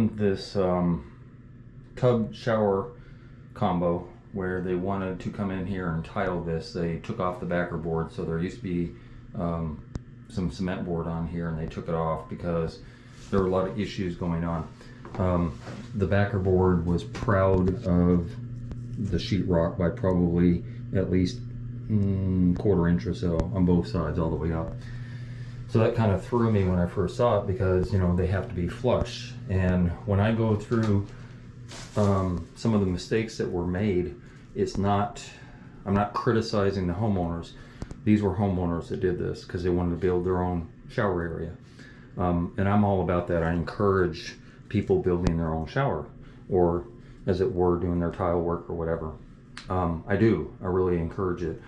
done this tub shower combo where they wanted to come in here and tile this. They took off the backer board, so there used to be some cement board on here, and they took it off because there were a lot of issues going on. The backer board was proud of the sheetrock by probably at least quarter inch or so on both sides all the way up. So that kind of threw me when I first saw it, because you know they have to be flush. And when I go through some of the mistakes that were made, I'm not criticizing the homeowners. These were homeowners that did this because they wanted to build their own shower area. And I'm all about that. I encourage people building their own shower, or as it were, doing their tile work or whatever. I really encourage it.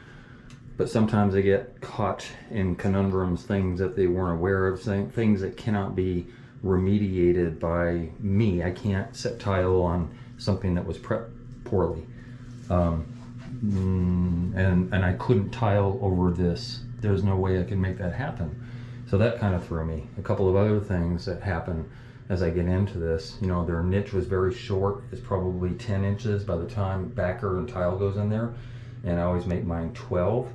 But sometimes they get caught in conundrums, things that they weren't aware of, things that cannot be remediated by me. I can't set tile on something that was prepped poorly. And I couldn't tile over this. There's no way I can make that happen. So that kind of threw me. A couple of other things that happen as I get into this, you know, their niche was very short. It's probably 10 inches by the time backer and tile goes in there. And I always make mine 12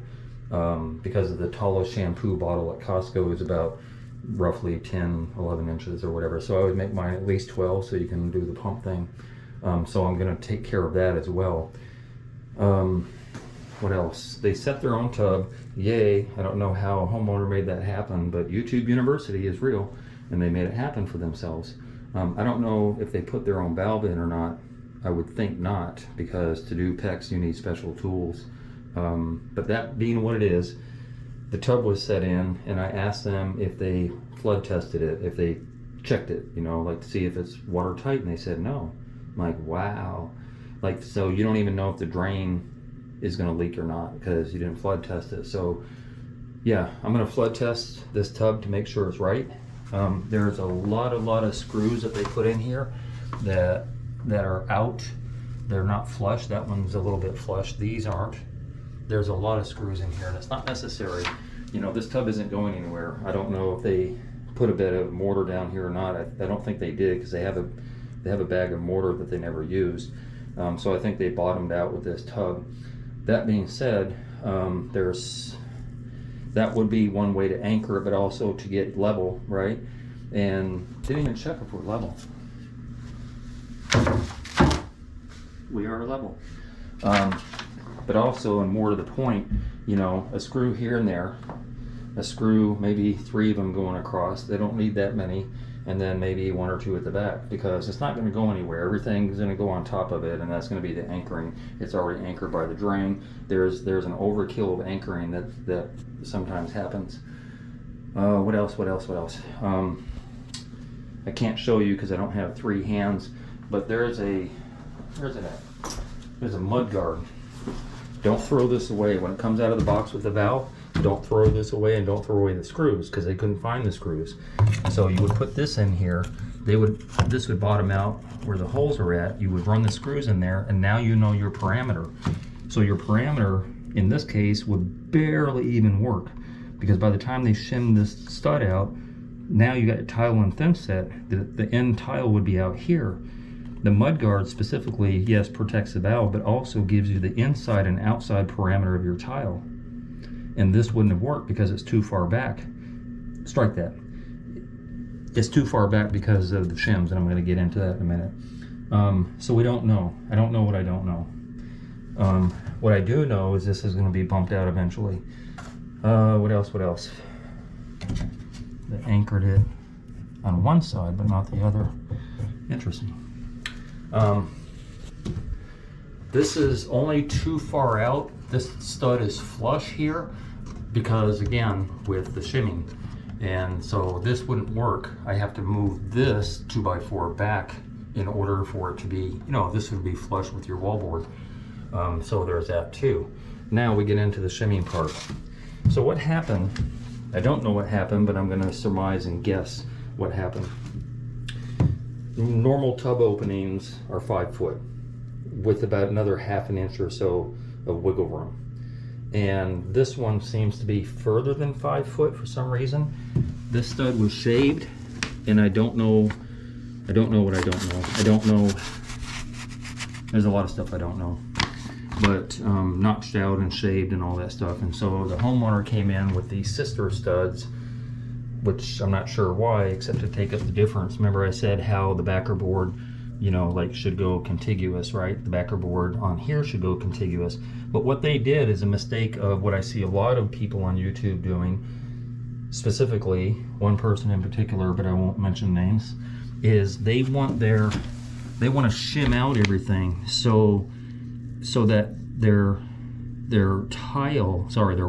because of the tallest shampoo bottle at Costco is about roughly 10, 11 inches or whatever. So I always make mine at least 12 so you can do the pump thing. So I'm going to take care of that as well. What else? They set their own tub. Yay. I don't know how a homeowner made that happen, but YouTube University is real, and they made it happen for themselves. I don't know if they put their own valve in or not. I would think not, because to do PEX you need special tools. But that being what it is, the tub was set in, and I asked them if they flood tested it, if they checked it, you know, like to see if it's watertight, and they said no. I'm like, wow. Like, so you don't even know if the drain is going to leak or not because you didn't flood test it. So yeah, I'm going to flood test this tub to make sure it's right. There's a lot of screws that they put in here that are out. They're not flush. That one's a little bit flush. These aren't. There's a lot of screws in here, and it's not necessary. You know, this tub isn't going anywhere. I don't know if they put a bit of mortar down here or not. I don't think they did, because they have a bag of mortar that they never used. So I think they bottomed out with this tub. That being said, that would be one way to anchor it, but also to get level, right? And didn't even check if we're level. We are level. But also, and more to the point, you know, a screw here and there, a screw, maybe 3 of them going across. They don't need that many. And then maybe 1 or 2 at the back, because it's not going to go anywhere. Everything's going to go on top of it, and that's going to be the anchoring. It's already anchored by the drain. There's an overkill of anchoring that sometimes happens. What else? I can't show you because I don't have 3 hands, but there's a mud guard. Don't throw this away. When it comes out of the box with the valve, don't throw this away, and don't throw away the screws, because they couldn't find the screws. So you would put this in here. This would bottom out where the holes are at. You would run the screws in there, and now you know your parameter. So your parameter in this case would barely even work, because by the time they shim this stud out, now you got a tile and thin set. The end tile would be out here. The mud guard specifically, yes, protects the valve, but also gives you the inside and outside parameter of your tile. And this wouldn't have worked because it's too far back. Strike that. It's too far back because of the shims, and I'm going to get into that in a minute. So we don't know. I don't know what I don't know. What I do know is this is going to be bumped out eventually. What else? They anchored it on one side, but not the other. Interesting. This is only too far out. This stud is flush here because, again, with the shimming, and so this wouldn't work. I have to move this 2x4 back in order for it to be, you know, this would be flush with your wallboard. So there's that too. Now we get into the shimming part. So what happened, I don't know what happened, but I'm going to surmise and guess what happened. Normal tub openings are 5 foot with about another 1/2 inch or so of wiggle room. And this one seems to be further than 5 foot for some reason. This stud was shaved, and I don't know I don't know what I don't know. I don't know. There's a lot of stuff I don't know. But notched out and shaved and all that stuff. And so the homeowner came in with these sister studs, which I'm not sure why, except to take up the difference. Remember I said how the backer board, you know, like should go contiguous, right? The backer board on here should go contiguous. But what they did is a mistake of what I see a lot of people on YouTube doing, specifically one person in particular, but I won't mention names, is they want to shim out everything so that their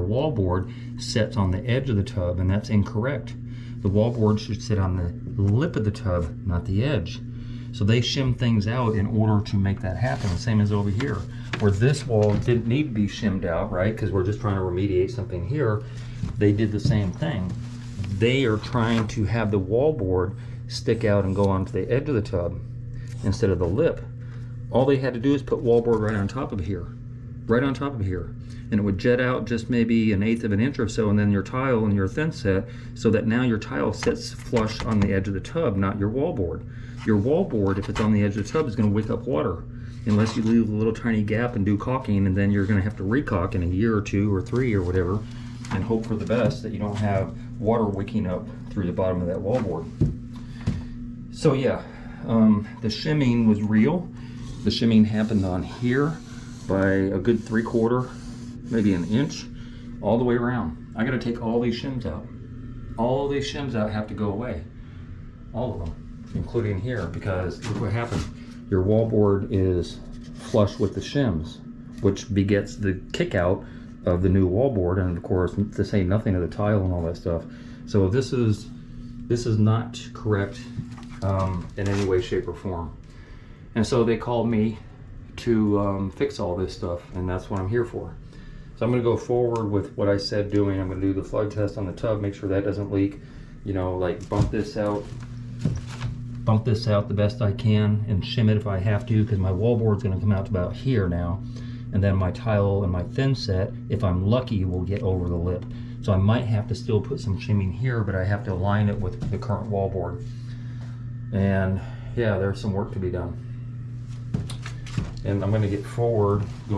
wallboard sets on the edge of the tub, and that's incorrect. The wallboard should sit on the lip of the tub, not the edge. So they shim things out in order to make that happen. The same as over here, where this wall didn't need to be shimmed out, right? Because we're just trying to remediate something here. They did the same thing. They are trying to have the wallboard stick out and go onto the edge of the tub instead of the lip. All they had to do is put wallboard right on top of here, and it would jet out just maybe 1/8 of an inch or so, and then your tile and your thin set, so that now your tile sits flush on the edge of the tub, not your wallboard. Your wallboard, if it's on the edge of the tub, is going to wick up water, unless you leave a little tiny gap and do caulking, and then you're going to have to re-caulk in a year or 2 or 3 or whatever, and hope for the best that you don't have water wicking up through the bottom of that wallboard. So yeah, the shimming was real. The shimming happened on here by a good 3/4, maybe an inch, all the way around. I got to take all these shims out. All these shims out have to go away. All of them, including here, because look what happened. Your wallboard is flush with the shims, which begets the kick out of the new wallboard, and of course, to say nothing of the tile and all that stuff. So this is not correct in any way, shape, or form. And so they called me to fix all this stuff, and that's what I'm here for. So I'm going to go forward with what I said doing. I'm going to do the flood test on the tub, make sure that doesn't leak, you know, like bump this out the best I can, and shim it if I have to, because my wallboard's going to come out to about here now, and then my tile and my thin set, if I'm lucky, will get over the lip. So I might have to still put some shimming here, but I have to align it with the current wallboard. And yeah, there's some work to be done. And I'm going to go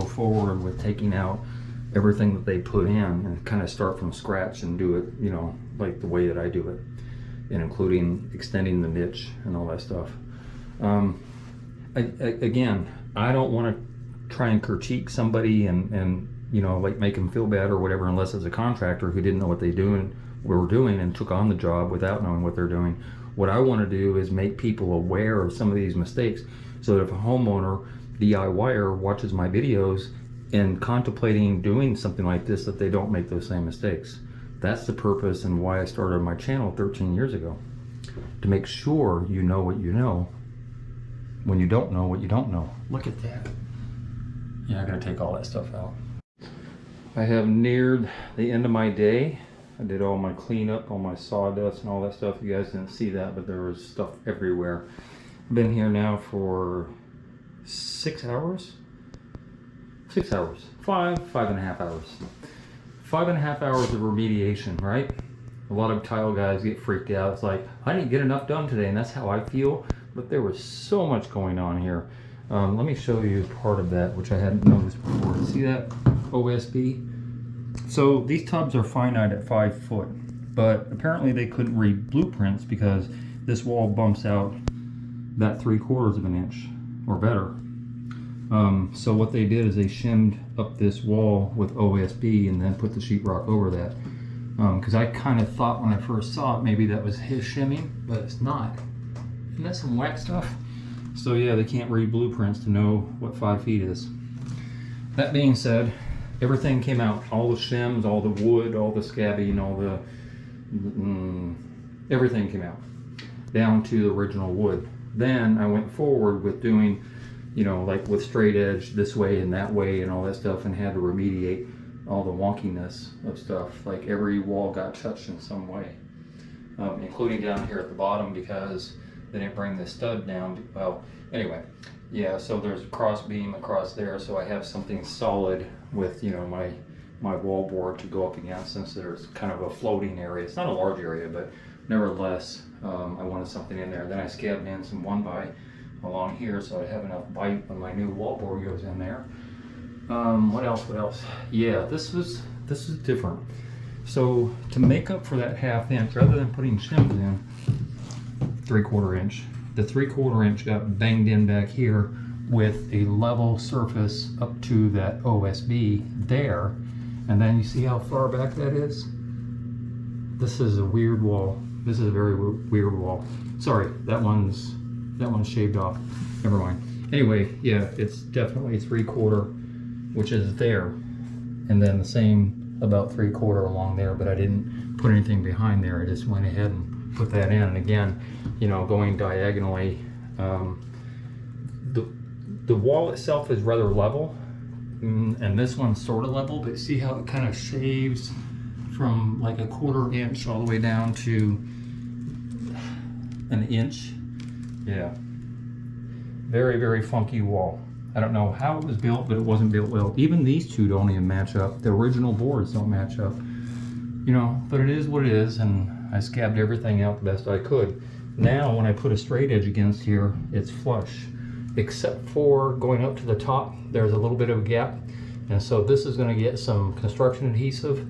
forward with taking out everything that they put in and kind of start from scratch and do it, you know, like the way that I do it, and including extending the niche and all that stuff. Again, I don't want to try and critique somebody and you know, like make them feel bad or whatever, unless it's a contractor who didn't know what they were doing and took on the job without knowing what they're doing. What I want to do is make people aware of some of these mistakes, so that if a homeowner, DIYer, watches my videos and contemplating doing something like this, that they don't make those same mistakes. That's the purpose and why I started my channel 13 years ago, to make sure you know what you know when you don't know what you don't know. Look at that. Yeah, I gotta take all that stuff out. I have neared the end of my day. I did all my cleanup, all my sawdust and all that stuff. You guys didn't see that, but there was stuff everywhere. I've been here now for 6 hours? 6 hours. 5.5 hours. 5.5 hours of remediation, right? A lot of tile guys get freaked out. It's like, I didn't get enough done today, and that's how I feel. But there was so much going on here. Let me show you part of that, which I hadn't noticed before. See that OSB? So these tubs are finite at 5 foot, but apparently they couldn't read blueprints because this wall bumps out that 3/4 of an inch or better. So what they did is they shimmed up this wall with OSB and then put the sheetrock over that. Because I kind of thought when I first saw it, maybe that was his shimming, but it's not. Isn't that some whack stuff? So yeah, they can't read blueprints to know what 5 feet is. That being said, everything came out. All the shims, all the wood, all the scabbing, all the... everything came out. Down to the original wood. Then I went forward with doing, you know, like with straight edge this way and that way and all that stuff, and had to remediate all the wonkiness of stuff. Like every wall got touched in some way, including down here at the bottom, because they didn't bring the stud down. Well, anyway, yeah, so there's a cross beam across there, so I have something solid with, you know, my wall board to go up against, since there's kind of a floating area. It's not a large area, but nevertheless, I wanted something in there. Then I scabbed in some 1x along here so I have enough bite when my new wallboard goes in there. What else? Yeah, this is different. So to make up for that 1/2 inch, rather than putting shims in 3/4 inch, the 3/4 inch got banged in back here with a level surface up to that OSB there. And then you see how far back that is? This is a weird wall. This is a very weird wall. Sorry, that one's shaved off. Never mind. Anyway, yeah, it's definitely 3/4, which is there. And then the same about 3/4 along there, but I didn't put anything behind there. I just went ahead and put that in. And again, you know, going diagonally, the wall itself is rather level, and this one's sort of level, but see how it kind of shaves from like 1/4 inch all the way down to an inch. Yeah, very, very funky wall. I don't know how it was built, but it wasn't built well. Even these two don't even match up. The original boards don't match up, you know, but it is what it is, and I scabbed everything out the best I could. Now when I put a straight edge against here, it's flush, except for going up to the top, there's a little bit of a gap. And so this is going to get some construction adhesive.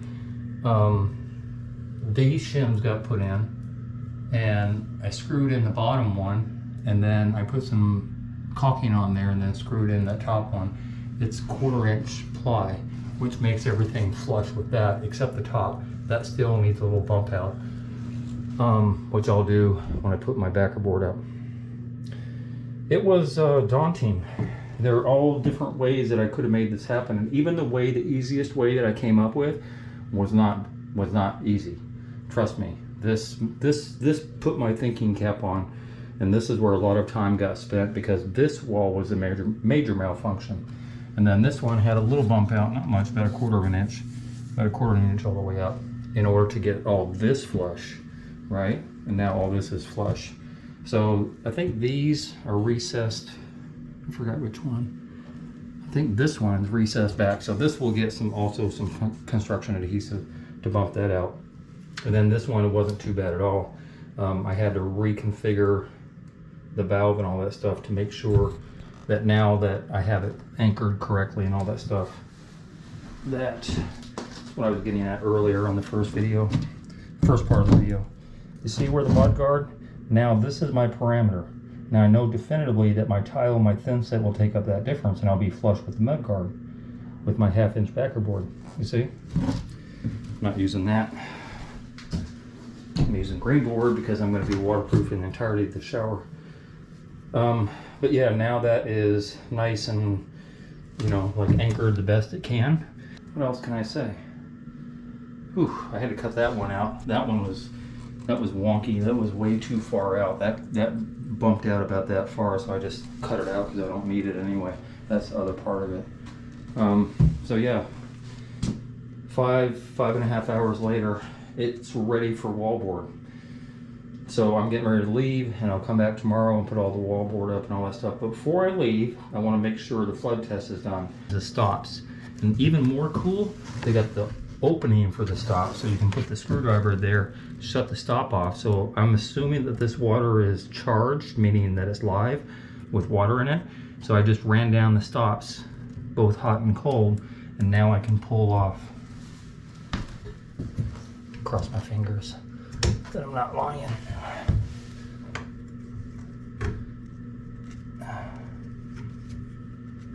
These shims got put in, and I screwed in the bottom one, and then I put some caulking on there and then screwed in that top one. It's 1/4 inch ply, which makes everything flush with that, except the top. That still needs a little bump out, which I'll do when I put my backer board up. It was daunting. There are all different ways that I could have made this happen, and even the easiest way that I came up with was not easy. Trust me. This put my thinking cap on, and this is where a lot of time got spent, because this wall was a major malfunction. And then this one had a little bump out, not much, about 1/4 inch, about 1/4 inch all the way up, in order to get all this flush, right? And now all this is flush. So I think these are recessed. I forgot which one. I think this one's recessed back. So this will get also some construction adhesive to bump that out. And then this one, it wasn't too bad at all. I had to reconfigure the valve and all that stuff to make sure that now that I have it anchored correctly and all that stuff. That's what I was getting at earlier on the first part of the video. You see where the mud guard? Now this is my parameter. Now I know definitively that my tile and my thin set will take up that difference, and I'll be flush with the mud guard with my 1/2 inch backer board. You see? I'm not using that. I'm using green board because I'm going to be waterproofing the entirety of the shower. But yeah, now that is nice and, you know, like anchored the best it can. What else can I say? Whew, I had to cut that one out. That was wonky. That was way too far out. That bumped out about that far, so I just cut it out because I don't need it anyway. That's the other part of it. So yeah, 5.5 hours later, it's ready for wallboard. So I'm getting ready to leave, and I'll come back tomorrow and put all the wallboard up and all that stuff. But before I leave, I want to make sure the flood test is done. The stops, and even more cool, they got the opening for the stop, so you can put the screwdriver there, shut the stop off. So I'm assuming that this water is charged, meaning that it's live with water in it. So I just ran down the stops, both hot and cold, and now I can pull off. Cross my fingers that I'm not lying.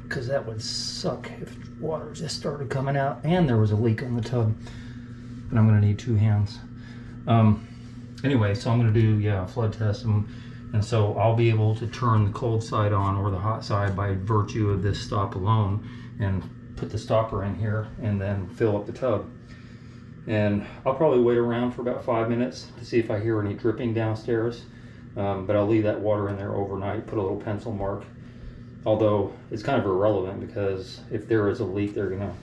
Because that would suck if water just started coming out and there was a leak on the tub. But I'm going to need 2 hands. Anyway, so I'm going to do, a flood test. And so I'll be able to turn the cold side on or the hot side by virtue of this stop alone, and put the stopper in here and then fill up the tub. And I'll probably wait around for about 5 minutes to see if I hear any dripping downstairs. But I'll leave that water in there overnight, put a little pencil mark. Although it's kind of irrelevant, because if there is a leak, they're gonna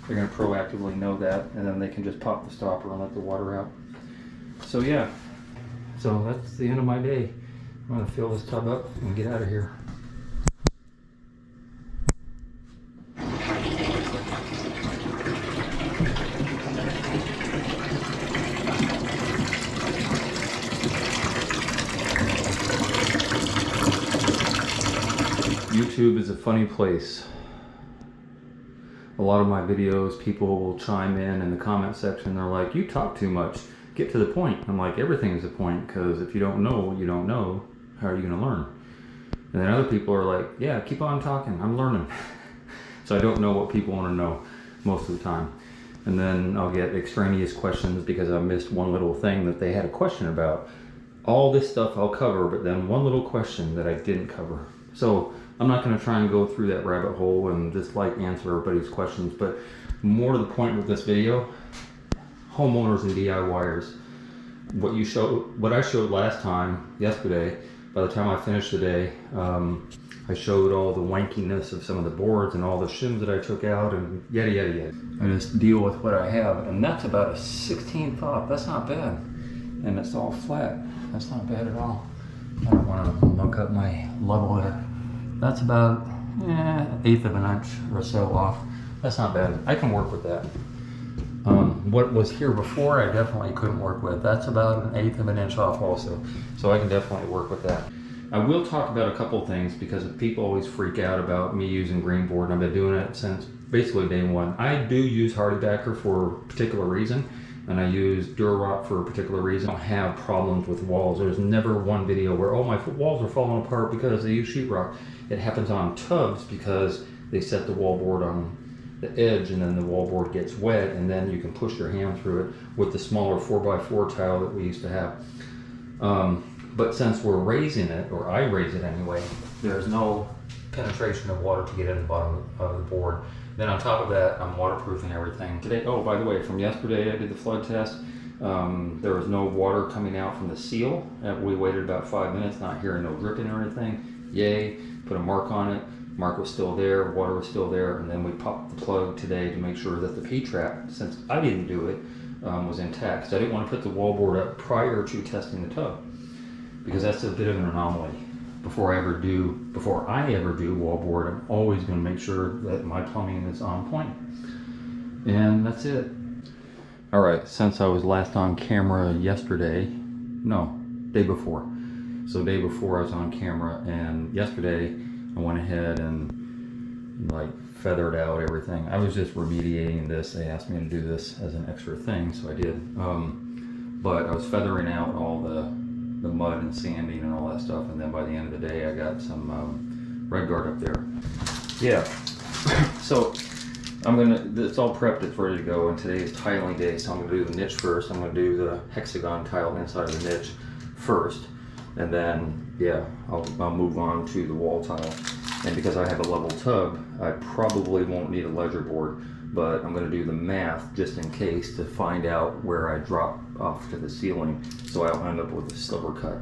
proactively know that, and then they can just pop the stopper and let the water out. So yeah, so that's the end of my day. I'm gonna fill this tub up and get out of here. YouTube is a funny place. A lot of my videos, people will chime in the comment section. They're like, you talk too much. Get to the point. I'm like, everything is a point, because if you don't know what you don't know, how are you going to learn? And then other people are like, yeah, keep on talking. I'm learning. So I don't know what people want to know most of the time. And then I'll get extraneous questions because I missed one little thing that they had a question about. All this stuff I'll cover, but then one little question that I didn't cover. So I'm not going to try and go through that rabbit hole and just like answer everybody's questions, but more to the point with this video, homeowners and DIYers. What I showed last time, yesterday, by the time I finished the day, I showed all the wankiness of some of the boards and all the shims that I took out and yada yada yada. I just deal with what I have, and that's about a 1/16 off. That's not bad. And it's all flat. That's not bad at all. I don't want to look up my level there. That's about 1/8 of an inch or so off. That's not bad. I can work with that. What was here before, I definitely couldn't work with. That's about 1/8 of an inch off also. So I can definitely work with that. I will talk about a couple things because people always freak out about me using green board, and I've been doing it since basically day one. I do use Hardybacker for a particular reason, and I use Durarock for a particular reason. I don't have problems with walls. There's never one video where, oh, my walls are falling apart because they use sheetrock. It happens on tubs because they set the wallboard on the edge, and then the wallboard gets wet, and then you can push your hand through it with the smaller 4x4 tile that we used to have. But since we're raising it, or I raise it anyway, there's no penetration of water to get in the bottom of the board. Then on top of that, I'm waterproofing everything. Today, oh, by the way, from yesterday I did the flood test. There was no water coming out from the seal. We waited about 5 minutes, not hearing no dripping or anything. Yay, put a mark on it. Mark was still there, water was still there, and then we popped the plug today to make sure that the P-trap, since I didn't do it, was intact. So I didn't want to put the wallboard up prior to testing the tub, because that's a bit of an anomaly. Before I ever do wallboard, I'm always going to make sure that my plumbing is on point. And that's it. All right, since I was last on camera yesterday, no, day before. So day before I was on camera, and yesterday I went ahead and like feathered out everything. I was just remediating this. They asked me to do this as an extra thing, so I did. But I was feathering out all the mud and sanding and all that stuff, and then by the end of the day I got some red guard up there. Yeah, so it's all prepped, it's ready to go, and today is tiling day, so I'm going to do the niche first. I'm going to do the hexagon tile inside of the niche first, and then yeah, I'll move on to the wall tile. And because I have a level tub, I probably won't need a ledger board, but I'm going to do the math just in case to find out where I drop off to the ceiling, so I'll end up with a silver cut.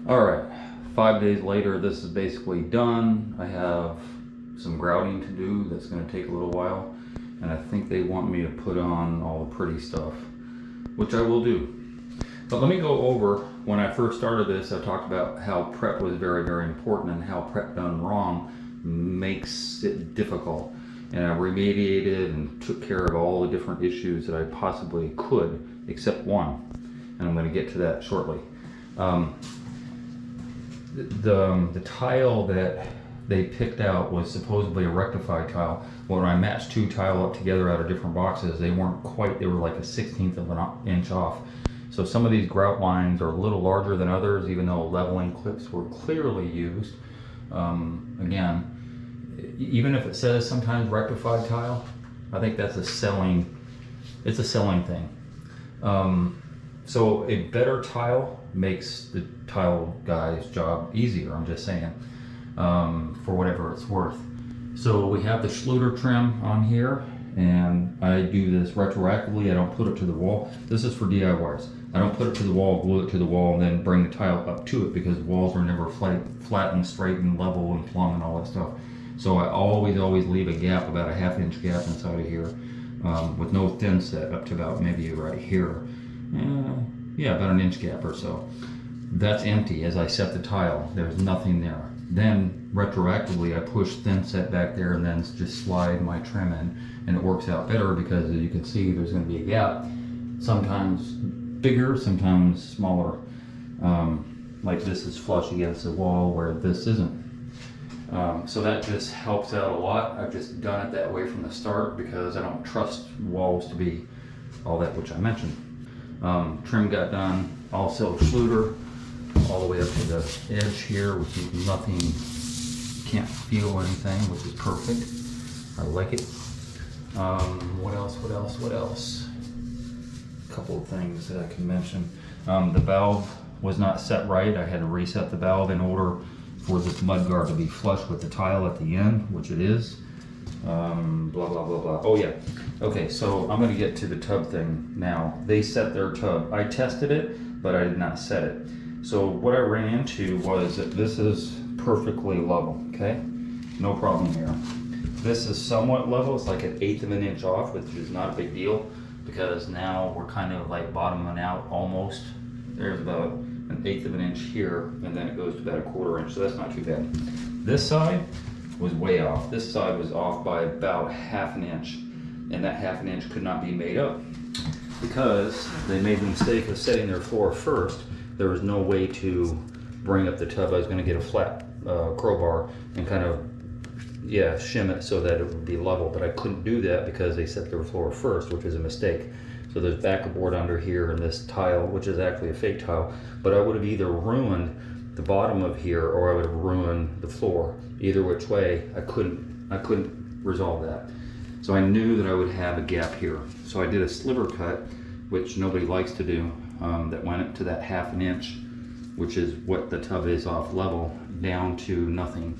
All right, 5 days later, this is basically done. I have some grouting to do that's going to take a little while, and I think they want me to put on all the pretty stuff, which I will do. But let me go over, when I first started this, I talked about how prep was very, very important, and how prep done wrong makes it difficult. And I remediated and took care of all the different issues that I possibly could, except one, and I'm going to get to that shortly. The tile that they picked out was supposedly a rectified tile. When I matched two tile up together out of different boxes, they weren't quite, they were like a 1/16 of an inch off. So some of these grout lines are a little larger than others, even though leveling clips were clearly used. Again, even if it says sometimes rectified tile, I think that's it's a selling thing. So a better tile makes the tile guy's job easier, I'm just saying, for whatever it's worth. So we have the Schluter trim on here, and I do this retroactively. I don't put it to the wall. This is for DIYs. I don't put it to the wall, glue it to the wall, and then bring the tile up to it, because walls are never flat and straight and level and plumb and all that stuff. So I always leave a gap, about a 1/2 inch gap inside of here, with no thin set, up to about maybe right here. Yeah, about 1 inch gap or so. That's empty as I set the tile. There's nothing there. Then retroactively I push thin set back there and then just slide my trim in, and it works out better because, as you can see, there's going to be a gap, sometimes bigger, sometimes smaller. Like this is flush against the wall where this isn't. So that just helps out a lot. I've just done it that way from the start because I don't trust walls to be all that, which I mentioned. Trim got done, also Schluter, all the way up to the edge here, which is nothing, can't feel anything, which is perfect. I like it. What else? A couple of things that I can mention. The valve was not set right. I had to reset the valve in order for this mud guard to be flush with the tile at the end, which it is. Blah, blah, blah, blah. Oh yeah. Okay, so I'm gonna get to the tub thing now. They set their tub. I tested it, but I did not set it. So what I ran into was that this is perfectly level, okay? No problem here. This is somewhat level. It's like 1/8 of an inch off, which is not a big deal, because now we're kind of like bottoming out almost. There's about 1/8 of an inch here, and then it goes to about 1/4 inch, so that's not too bad. This side was way off. This side was off by about 1/2 an inch, and that 1/2 an inch could not be made up because they made the mistake of setting their floor first. There was no way to bring up the tub. I was going to get a flat crowbar and kind of, yeah, shim it so that it would be level, but I couldn't do that because they set their floor first, which was a mistake. So there's backer board under here and this tile, which is actually a fake tile, but I would have either ruined the bottom of here or I would have ruined the floor. Either which way, I couldn't resolve that. So I knew that I would have a gap here. So I did a sliver cut, which nobody likes to do, that went up to that 1/2 an inch, which is what the tub is off level, down to nothing.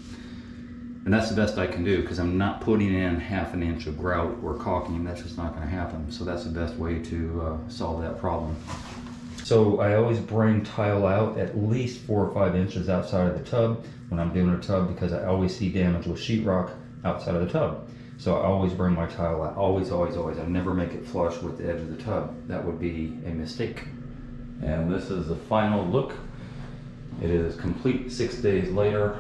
And that's the best I can do because I'm not putting in 1/2 an inch of grout or caulking. That's just not going to happen. So that's the best way to solve that problem. So I always bring tile out at least 4 or 5 inches outside of the tub when I'm doing a tub, because I always see damage with sheetrock outside of the tub. So I always bring my tile out, always. I never make it flush with the edge of the tub. That would be a mistake. And this is the final look. It is complete 6 days later.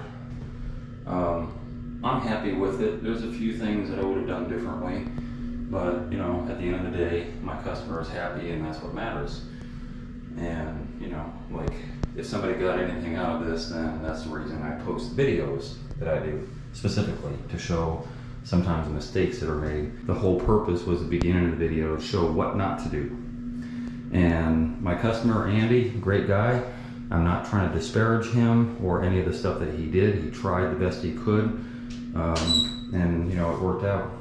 I'm happy with it. There's a few things that I would have done differently, but you know, at the end of the day, my customer is happy and that's what matters. And you know, like, if somebody got anything out of this, then that's the reason I post videos that I do, specifically to show sometimes the mistakes that are made. The whole purpose was the beginning of the video to show what not to do. And my customer, Andy, great guy. I'm not trying to disparage him or any of the stuff that he did. He tried the best he could, and you know, it worked out.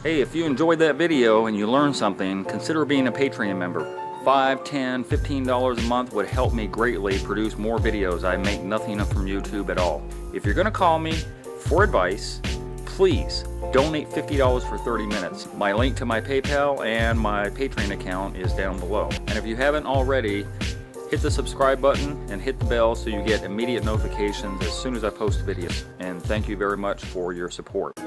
Hey, if you enjoyed that video and you learned something, consider being a Patreon member. $5, $10, $15 a month would help me greatly produce more videos. I make nothing from YouTube at all. If you're gonna call me for advice, please donate $50 for 30 minutes. My link to my PayPal and my Patreon account is down below. And if you haven't already, hit the subscribe button and hit the bell so you get immediate notifications as soon as I post videos. And thank you very much for your support.